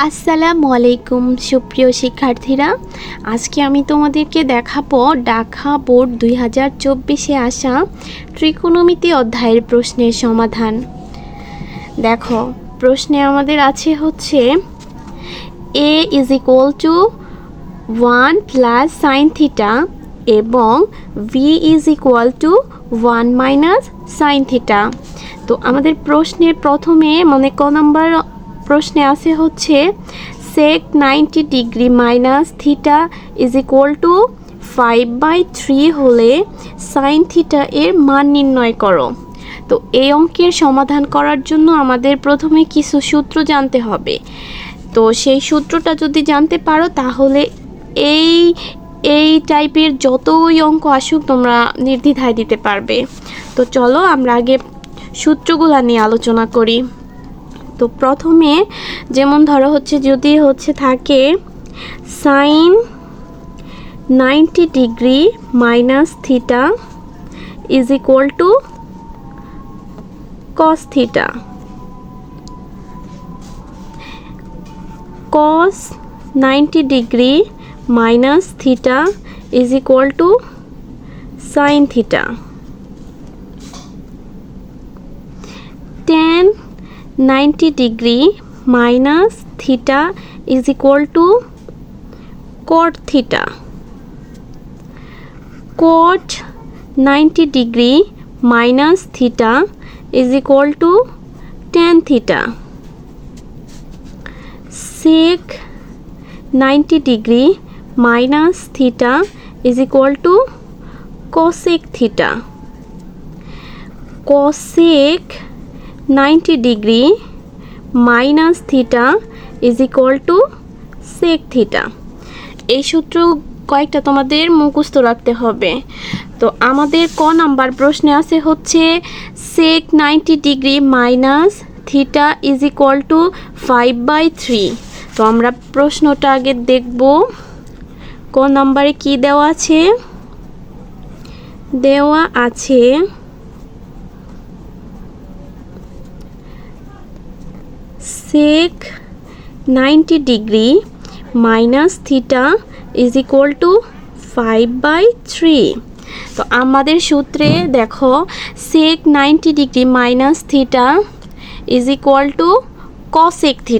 আসসালামু আলাইকুম সুপ্রিয় শিক্ষার্থীরা, আজকে আমি তোমাদেরকে দেখাবো ঢাকা বোর্ড 2024-এ আসা ত্রিকোণমিতি অধ্যায়ের প্রশ্নের সমাধান। দেখো, প্রশ্নে আমাদের আছে হচ্ছে a = 1 + sin θ এবং v = 1 - sin θ। তো আমাদের প্রশ্নের প্রথমে ক নাম্বার প্রশ্নে আছে হচ্ছে sec 90 ডিগ্রি মাইনাস থিটা = 5/3 হলে sin θ এর মান নির্ণয় করো। তো এই অঙ্কের সমাধান করার জন্য আমাদের প্রথমে কিছু সূত্র জানতে হবে। তো সেই সূত্রটা যদি জানতে পারো তাহলে এই টাইপের যতই অঙ্ক আসুক তোমরা নির্দ্বিধায় দিতে পারবে। তো চলো আমরা আগে সূত্রগুলো নিয়ে আলোচনা করি। তো প্রথমে যেমন ধরো যদি থাকে sin 90 degree minus theta = cos θ, cos 90 degree minus theta = sin θ, tan 90 degree minus theta = cot θ, cot 90 degree minus theta = tan θ, sec 90 degree minus theta = cosec θ, cosec 90 degree minus theta = sec θ। এই সূত্র কয়েকটা তোমাদের মুখস্থ রাখতে হবে। তো আমাদের ক নাম্বার প্রশ্নে আছে হচ্ছে sec 90 ডিগ্রি মাইনাস থিটা = 5/3। তো আমরা প্রশ্নটা আগে দেখব ক নাম্বারে কি দেওয়া আছে। দেওয়া আছে sec 90 ডিগ্রি মাইনাস থিটা = 5/3। তো আমাদের সূত্রে দেখো sec 90 degree minus theta = cosec θ।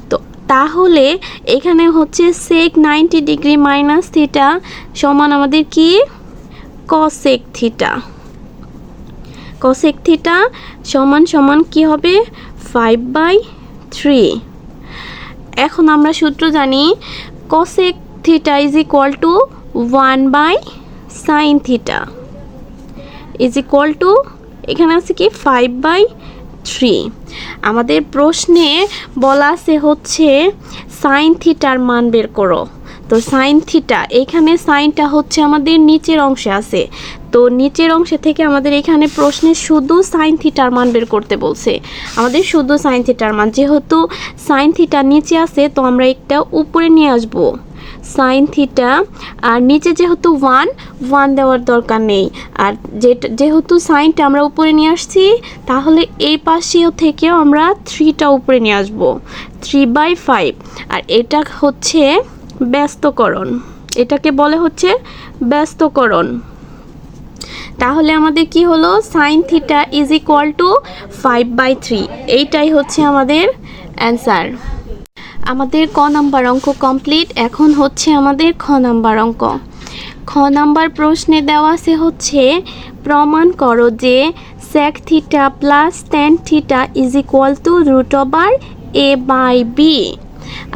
তো তাহলে এখানে হচ্ছে sec 90 ডিগ্রি মাইনাস থিটা সমান আমাদের কি cosec θ। cosec θ সমান কি হবে 5/3। এখন আমরা সূত্র জানি cosec θ = 1/sin θ এখানে আছে কি 5/3। আমাদের প্রশ্নে বলা আছে হচ্ছে sin থিটার মান বের করো। তো sin θ এখানে সাইনটা হচ্ছে আমাদের নিচের অংশে আছে। তো নিচের অংশে থেকে আমাদের এখানে প্রশ্নে শুধু sin থিটার মান বের করতে বলছে। আমাদের শুধু sin থিটার মান, যেহেতু sin θ নিচে আছে তো আমরা একটা উপরে নিয়ে আসব sin θ, আর নিচে যেহেতু 1 দেওয়ার দরকার নেই। আর যেহেতু সাইনটা আমরা উপরে নিয়ে আসছি তাহলে এই পাশেও থেকেও আমরা 3টা উপরে নিয়ে আসব 3/5। আর এটা হচ্ছে ব্যস্তকরণ, এটাকে বলে হচ্ছে ব্যস্তকরণ। তাহলে আমাদের কি হলো sin θ = 5/3। এইটাই হচ্ছে আমাদের অ্যান্সার। আমাদের ক নাম্বার অঙ্ক কমপ্লিট। এখন হচ্ছে আমাদের খ নাম্বার অঙ্ক। খ নাম্বার প্রশ্নে দেওয়া আছে হচ্ছে প্রমাণ করো যে sec θ প্লাস tan θ = √a/b।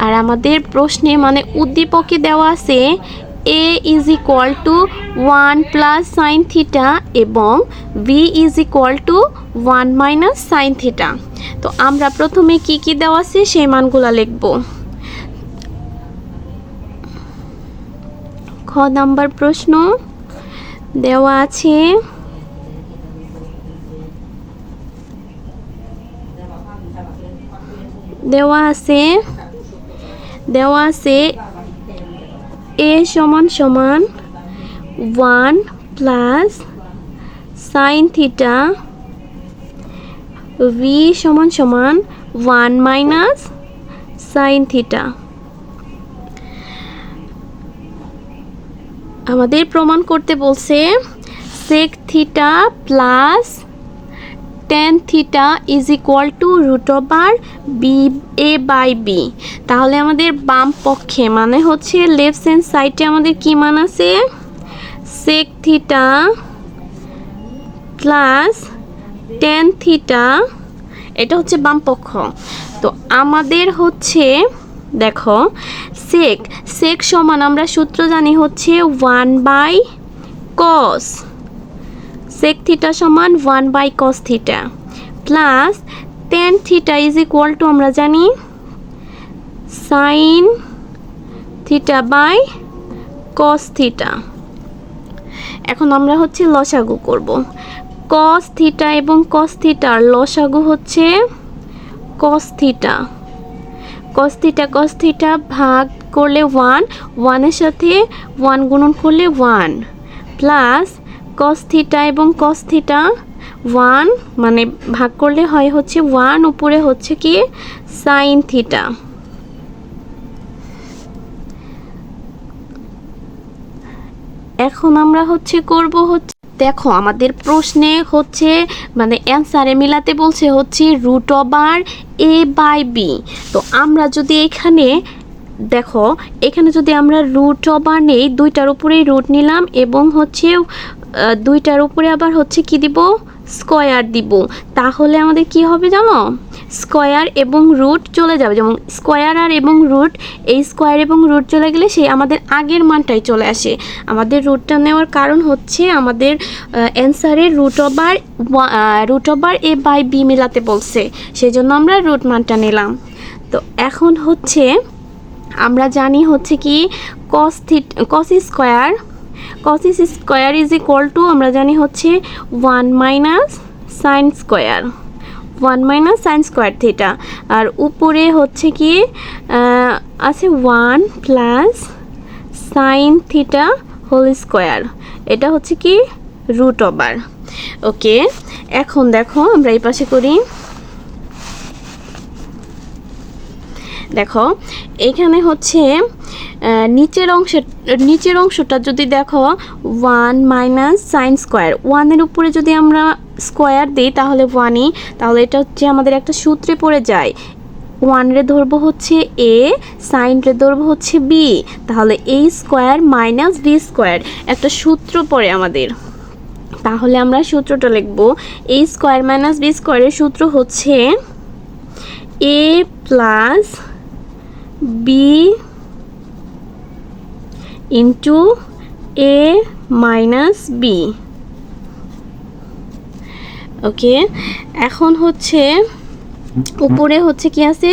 আর আমাদের প্রশ্নে উদ্দীপকে দেওয়া আছে a = 1 + sin θ এবং v = 1 - sin θ। তো আমরা প্রথমে কি দেওয়া আছে সেই মানগুলো লিখব। খ নাম্বার প্রশ্ন দেওয়া আছে a = 1 + sin θ, v = 1 - sine theta. আমাদের প্রমাণ করতে বলছে sec theta plus tan theta is equal to root over B A by B. তাহলে আমাদের বাম পক্ষে মানে হচ্ছে লেফট হ্যান্ড সাইডে আমাদের কি মান আছে, sec theta plus tan theta, এটা হচ্ছে বাম পক্ষ। তো আমাদের হচ্ছে দেখো সেক সেক সমান আমরা সূত্র জানি হচ্ছে 1/cos, সেক থিটা সমান 1/cos theta plus tan theta is equal to আমরা জানি sine theta by cos theta. এখন আমরা হচ্ছে লসাগু করব। কস থিটা এবং কস থিটার লসাগু হচ্ছে cos theta. Cos theta cos theta ভাগ করলে 1, 1-এর সাথে 1 গুণন করলে 1 প্লাস কস থিটা এবং কস থিটা 1 মানে ভাগ করলে হয় হচ্ছে 1, উপরে হচ্ছে কি সাইন থিটা। এখন আমরা হচ্ছে করব হচ্ছে দেখো আমাদের প্রশ্নে হচ্ছে মানে অ্যান্সারে মিলাতে বলছে হচ্ছে root over A by B. তো আমরা যদি এখানে দেখো এখানে যদি আমরা রুট ওভার নেই, দুইটার উপরেই রুট নিলাম এবং হচ্ছে দুইটার উপরে আবার হচ্ছে কি দিব, স্কয়ার দিব, তাহলে আমাদের কি হবে জানো, স্কয়ার এবং রুট চলে যাবে। যেমন স্কয়ার আর এবং রুট, এই স্কয়ার এবং রুট চলে গেলে সেই আমাদের আগের মানটাই চলে আসে। আমাদের রুটটা নেওয়ার কারণ হচ্ছে আমাদের অ্যান্সারে root over A by b মেলাতে বলছে, সেই জন্য আমরা রুট মানটা নিলাম। তো এখন হচ্ছে আমরা জানি হচ্ছে কি cos square is equal to আমরা জানি হচ্ছে 1 মাইনাস সাইন স্কয়ার থিটা, আর উপরে হচ্ছে কি আছে 1 plus sine theta whole square, এটা হচ্ছে কি রুট ওভার। ওকে, এখন দেখো আমরা এই পাশে করি। দেখো এখানে হচ্ছে নিচের অংশটা যদি দেখো 1 মাইনাস সাইন স্কয়ার, 1-এর উপরে যদি আমরা স্কয়ার দিই তাহলে 1ই, তাহলে এটা হচ্ছে আমাদের একটা সূত্রে পড়ে যায়, 1 রে ধরবো হচ্ছে এ, সাইন রে ধরবো হচ্ছে বি, তাহলে A square minus B square, একটা সূত্র পড়ে আমাদের। তাহলে আমরা সূত্রটা লিখবো, এ স্কয়ার মাইনাস বি স্কয়ারের সূত্র হচ্ছে A plus B into A minus B. Okay, এখন হচ্ছে উপরে হচ্ছে কি আছে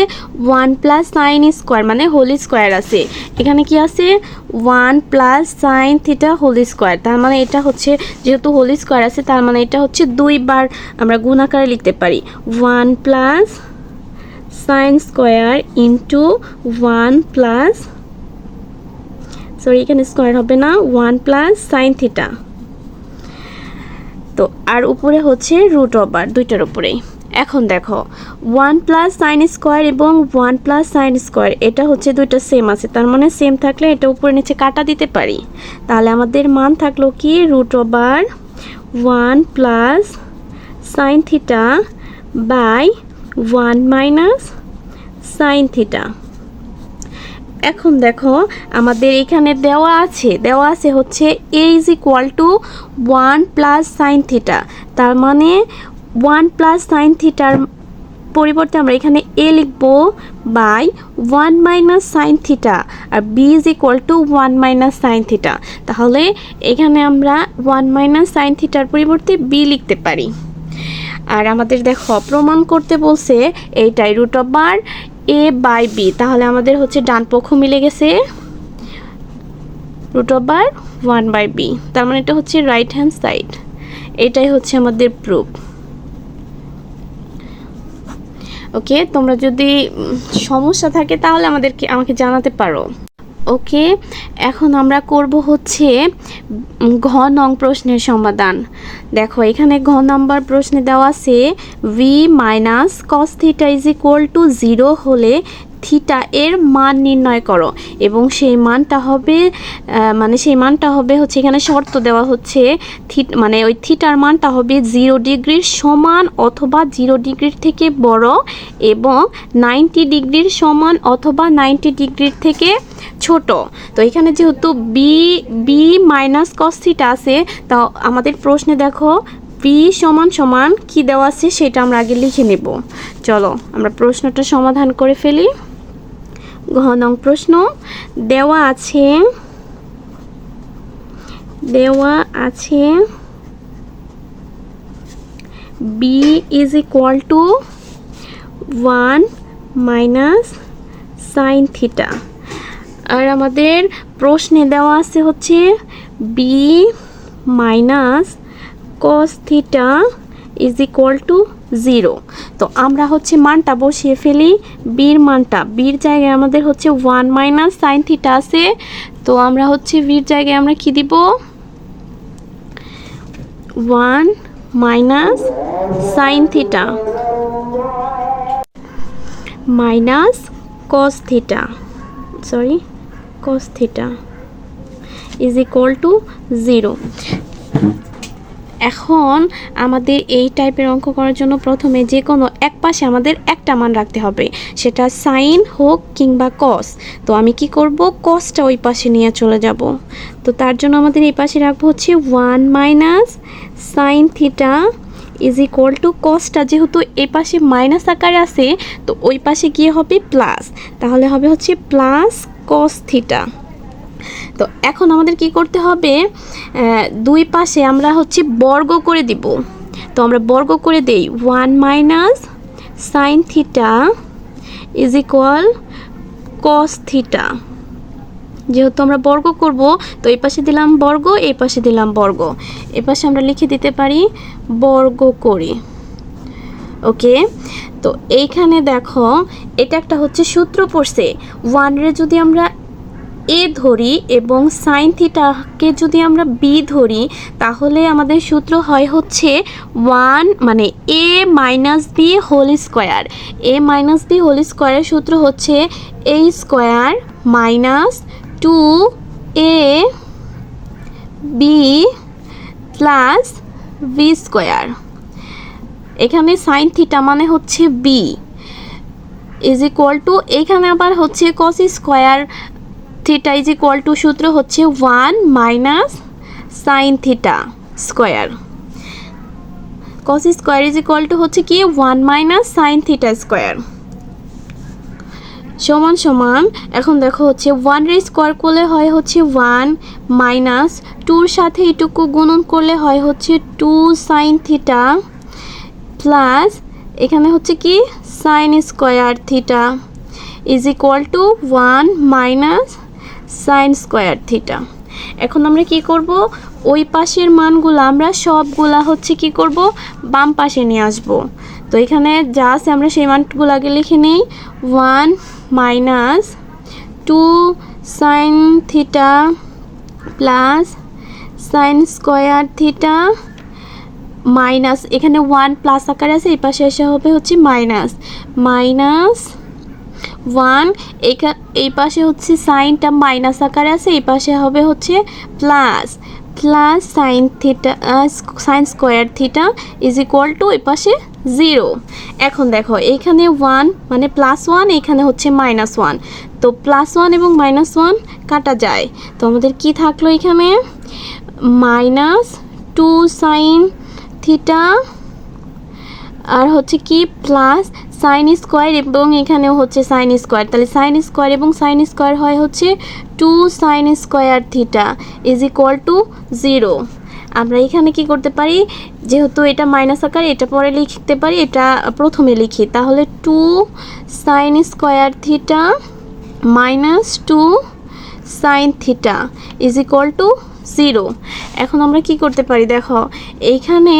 1 প্লাস সাইন স্কয়ার মানে হোল স্কয়ার আছে, এখানে কি আছে 1 plus sine theta whole square, তার মানে এটা হচ্ছে যেহেতু হোল স্কয়ার আছে তার মানে এটা হচ্ছে 2 বার আমরা গুণ আকারে লিখতে পারি, 1 plus sine square into 1 plus এখানে স্কয়ার হবে না, 1 প্লাস সাইন থিটা। তো আর উপরে হচ্ছে রুট ওভার দুইটার উপরেই। এখন দেখো 1 প্লাস সাইন স্কয়ার এবং 1 প্লাস সাইন স্কয়ার এটা হচ্ছে দুইটা সেম আছে, তার মানে সেম থাকলে এটা উপরে নিচে কাটা দিতে পারি। তাহলে আমাদের মান থাকলো কি root over 1 plus sine theta by 1 minus sine theta. এখন দেখো আমাদের এখানে দেওয়া আছে হচ্ছে a is equal to 1 plus sine theta, তার মানে 1 প্লাস সাইন থিটার পরিবর্তে আমরা এখানে a লিখবো বাই 1 মাইনাস সাইন থিটা, আর b is equal to 1 minus sine theta. তাহলে এখানে আমরা 1 মাইনাস সাইন থিটার পরিবর্তে b লিখতে পারি। আর আমাদের দেখো প্রমাণ করতে বলছে এইটাই root over A by B, তাহলে আমাদের হচ্ছে ডান পক্ষ মিলে গেছে রুট ওভার 1/b, তার মানে এটা হচ্ছে রাইট হ্যান্ড সাইড। এটাই হচ্ছে আমাদের প্রুফ। ওকে, তোমরা যদি সমস্যা থাকে তাহলে আমাকে জানাতে পারো। ওকে, এখন আমরা করব হচ্ছে ঘ নং প্রশ্নের সমাধান। দেখো এখানে ঘ নাম্বার প্রশ্নে দেওয়া আছে v minus cos theta is equal to 0 হলে থিটা এর মান নির্ণয় করো, এবং সেই মানটা হবে হচ্ছে এখানে শর্ত দেওয়া হচ্ছে মানে ওই থিটার মানটা হবে 0 ডিগ্রির সমান অথবা 0 ডিগ্রির থেকে বড় এবং 90 ডিগ্রির সমান অথবা 90 ডিগ্রির থেকে ছোট। তো এখানে যেহেতু বি মাইনাস কস থিটা আছে, তা আমাদের প্রশ্নে দেখো বি সমান সমান কি দেওয়া আছে সেটা আমরা আগে লিখে নেব। চলো আমরা প্রশ্নটা সমাধান করে ফেলি। ঘ নং প্রশ্ন, দেওয়া আছে b is equal to 1 minus sine theta, আর আমাদের প্রশ্নে দেওয়া আছে হচ্ছে b minus cos theta is equal to 0। তো আমরা হচ্ছে মানটা বসিয়ে ফেলি। বির জায়গায় আমাদের হচ্ছে 1 মাইনাস সাইন থিটা আছে, তো আমরা হচ্ছে বির জায়গায় আমরা কি দিব, 1 minus sine theta minus cos theta is equal to 0। এখন আমাদের এই টাইপের অঙ্ক করার জন্য প্রথমে যে কোনো এক পাশে আমাদের একটা মান রাখতে হবে, সেটা সাইন হোক কিংবা কস। তো আমি কি করব, কসটা ওই পাশে নিয়ে চলে যাব। তো তার জন্য আমাদের এই পাশে রাখবো হচ্ছে 1 minus sine theta is equal to, কসটা যেহেতু এই পাশে মাইনাস আকারে আছে তো ওই পাশে গিয়ে হবে প্লাস, তাহলে হবে হচ্ছে প্লাস কস থিটা। তো এখন আমাদের কি করতে হবে, দুই পাশে আমরা হচ্ছে বর্গ করে দিব। তো আমরা বর্গ করে দেই, 1 minus sine theta is equal cos theta. যেহেতু আমরা বর্গ করব তো এই পাশে দিলাম বর্গ, এই পাশে দিলাম বর্গ, এই পাশে আমরা লিখে দিতে পারি বর্গ করি। ওকে, তো এইখানে দেখো এটা একটা হচ্ছে সূত্র পড়ছে, 1 রে যদি আমরা এ ধরি এবং সাইন থিটাকে যদি আমরা বি ধরি, তাহলে আমাদের সূত্র হয় হচ্ছে 1 মানে এ মাইনাস বি হোল স্কোয়ার। এ মাইনাস বি হোল স্কোয়ারের সূত্র হচ্ছে এ square minus 2 A B plus B square. এখানে সাইন থিটা মানে হচ্ছে বি ইজ ইকুয়াল টু, এখানে আবার হচ্ছে cos square theta is equal two সূত্র হচ্ছে 1 minus sine theta square. Cos square is equal two হচ্ছে কি 1 মাইনাস সাইন থিটা স্কোয়ার সমান সমান। এখন দেখো হচ্ছে 1 রে স্কোয়ার করলে হয় হচ্ছে 1 মাইনাস 2-র সাথে এটুকু গুণন করলে হয় হচ্ছে 2 সাইন থিটা প্লাস এখানে হচ্ছে কি sine square theta is equal to 1 minus sine square theta. এখন আমরা কি করব, ওই পাশের মানগুলো আমরা সবগুলা হচ্ছে কি করব, বাম পাশে নিয়ে আসব। তো এখানে যা আছে আমরা সেই মানগুলো আগে লিখে নিই, 1 minus 2 sine theta plus sine square theta minus, এখানে 1 প্লাস আকারে আছে, এই পাশে এসে হবে হচ্ছে মাইনাস 1, এই পাশে হচ্ছে সাইনটা মাইনাস আকারে আছে, এই পাশে হবে হচ্ছে plus sine theta sine square theta is equal two এই পাশে 0। এখন দেখো এইখানে 1 মানে +1, এখানে হচ্ছে -1, তো +1 এবং -1 কাটা যায়। তো আমাদের কি থাকলো এখানে, -2 সাইন থিটা আর হচ্ছে কি প্লাস সাইন স্কোয়ার, এবং এখানেও হচ্ছে সাইন স্কোয়ার, তাহলে সাইন স্কোয়ার এবং সাইন স্কোয়ার হয় হচ্ছে 2 sine square theta is equal to 0। আমরা এখানে কি করতে পারি, যেহেতু এটা মাইনাস আকার, এটা পরে লিখতে পারি, এটা প্রথমে লিখি, তাহলে 2 sine square theta minus 2 sign theta is equal to 0। এখন আমরা কি করতে পারি, দেখো এইখানে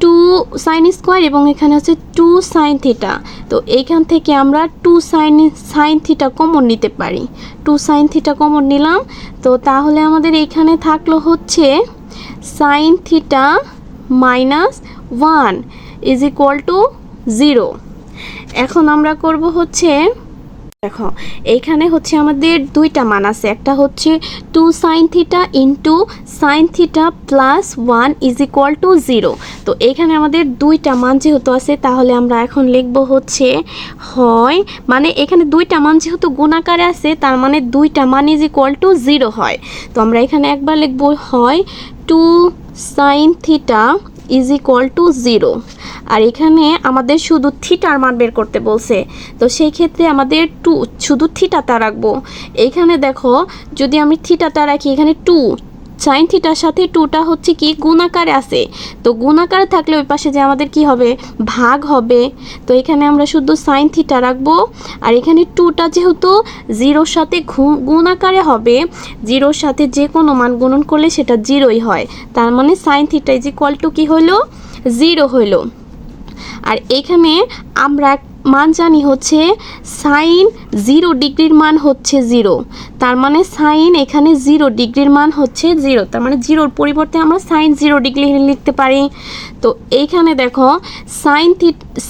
2 সাইন স্কোয়ার এবং এখানে হচ্ছে 2 সাইন থিটা, তো এইখান থেকে আমরা 2 সাইন থিটা কমন নিতে পারি, 2 সাইন থিটা কমন নিলাম। তো তাহলে আমাদের এইখানে থাকলো হচ্ছে sine theta -1 is equal to 0। এখন আমরা করব হচ্ছে দেখো এইখানে হচ্ছে আমাদের দুইটা মান আছে, একটা হচ্ছে 2 sin theta into sine theta plus 1 is equal to 0। তো এইখানে আমাদের দুইটা মান যেহেতু আছে তাহলে আমরা এখন লিখব হচ্ছে হয়, মানে এখানে দুইটা মান যেহেতু গুণাকারে আছে তার মানে দুইটা মান ইজ ইকুয়াল টু 0 হয়। তো আমরা এখানে একবার লিখব হয় 2 sin theta is equal to 0। আর এখানে আমাদের শুধু থিটার মান বের করতে বলছে, তো সেই ক্ষেত্রে আমাদের শুধু থিটাটা রাখবো। এইখানে দেখো যদি আমি থিটাটা রাখি, এখানে 2 সাইন থিটার সাথে 2টা হচ্ছে কি গুণাকারে আছে, তো গুণাকারে থাকলে ওই পাশে যে আমাদের কি হবে ভাগ হবে। তো এখানে আমরা শুধু সাইন থিটা রাখবো। আর এখানে 2টা যেহেতু 0-র সাথে গুণাকারে হবে, 0-র সাথে যে কোনো মান গুণন করলে সেটা 0ই হয়, তার মানে sign theta is equal two কি হলো 0 হইল। আর এখানে আমরা মান জানি হচ্ছে সাইন 0 ডিগ্রির মান হচ্ছে 0, তার মানে সাইন এখানে 0 ডিগ্রির মান হচ্ছে 0, তার মানে 0-র পরিবর্তে আমরা সাইন 0 ডিগ্রি লিখতে পারি। তো এইখানে দেখো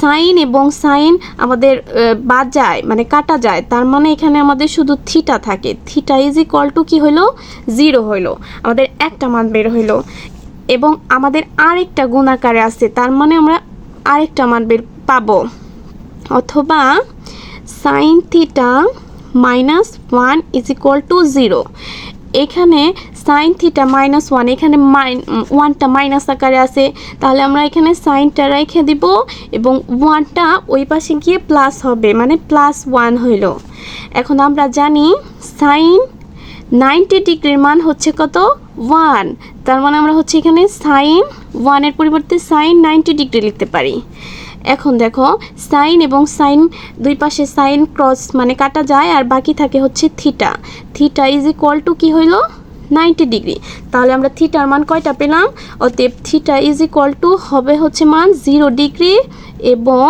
সাইন এবং সাইন আমাদের বাদ যায়, মানে কাটা যায়, তার মানে এখানে আমাদের শুধু থিটা থাকে, থিটা ইজ ইকুয়াল টু কী হইলো 0 হইলো, আমাদের একটা মান বের হইলো। এবং আমাদের আরেকটা গুণাকারে আছে, তার মানে আমরা আরেকটা মান বের পাবো, অথবা sine theta minus 1 is equal to 0। এখানে সাইন থিটা মাইনাস 1, এখানে 1টা মাইনাস আকারে আছে, তাহলে আমরা এখানে সাইনটা রেখে দিব এবং 1টা ওই পাশে গিয়ে প্লাস হবে, মানে প্লাস 1 হইল। এখন আমরা জানি সাইন 90 ডিগ্রির মান হচ্ছে কত 1, তার মানে আমরা হচ্ছে এখানে সাইন 1-এর পরিবর্তে সাইন 90 ডিগ্রি লিখতে পারি। এখন দেখো সাইন এবং সাইন দুই পাশে সাইন ক্রস মানে কাটা যায়, আর বাকি থাকে হচ্ছে theta, theta is equal to কী হইল 90 ডিগ্রি। তাহলে আমরা থিটার মান কয়টা পেলাম, অতএব থিটা ইজ ইকুয়াল টু হবে হচ্ছে মান 0 ডিগ্রি এবং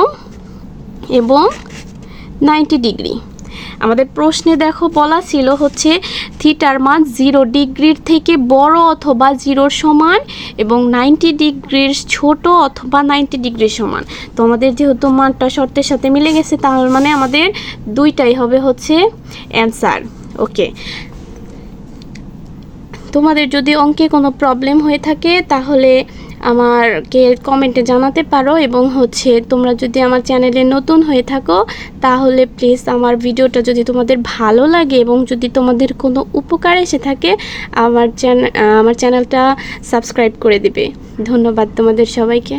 90 ডিগ্রি। আমাদের প্রশ্নে দেখো বলা ছিল হচ্ছে থিটার মান 0 ডিগ্রির থেকে বড় অথবা 0-র সমান এবং 90 ডিগ্রির ছোট অথবা 90 ডিগ্রির সমান। তো আমাদের যেহেতু মানটা শর্তের সাথে মিলে গেছে, তাহলে মানে আমাদের দুইটাই হবে হচ্ছে অ্যান্সার। ওকে, তোমাদের যদি অঙ্কে কোনো প্রবলেম হয়ে থাকে তাহলে আমাকে কমেন্টে জানাতে পারো, এবং হচ্ছে তোমরা যদি আমার চ্যানেলে নতুন হয়ে থাকো তাহলে প্লিজ আমার ভিডিওটা যদি তোমাদের ভালো লাগে এবং যদি তোমাদের কোনো উপকার এসে থাকে আমার চ্যানেলটা সাবস্ক্রাইব করে দিবে। ধন্যবাদ তোমাদের সবাইকে।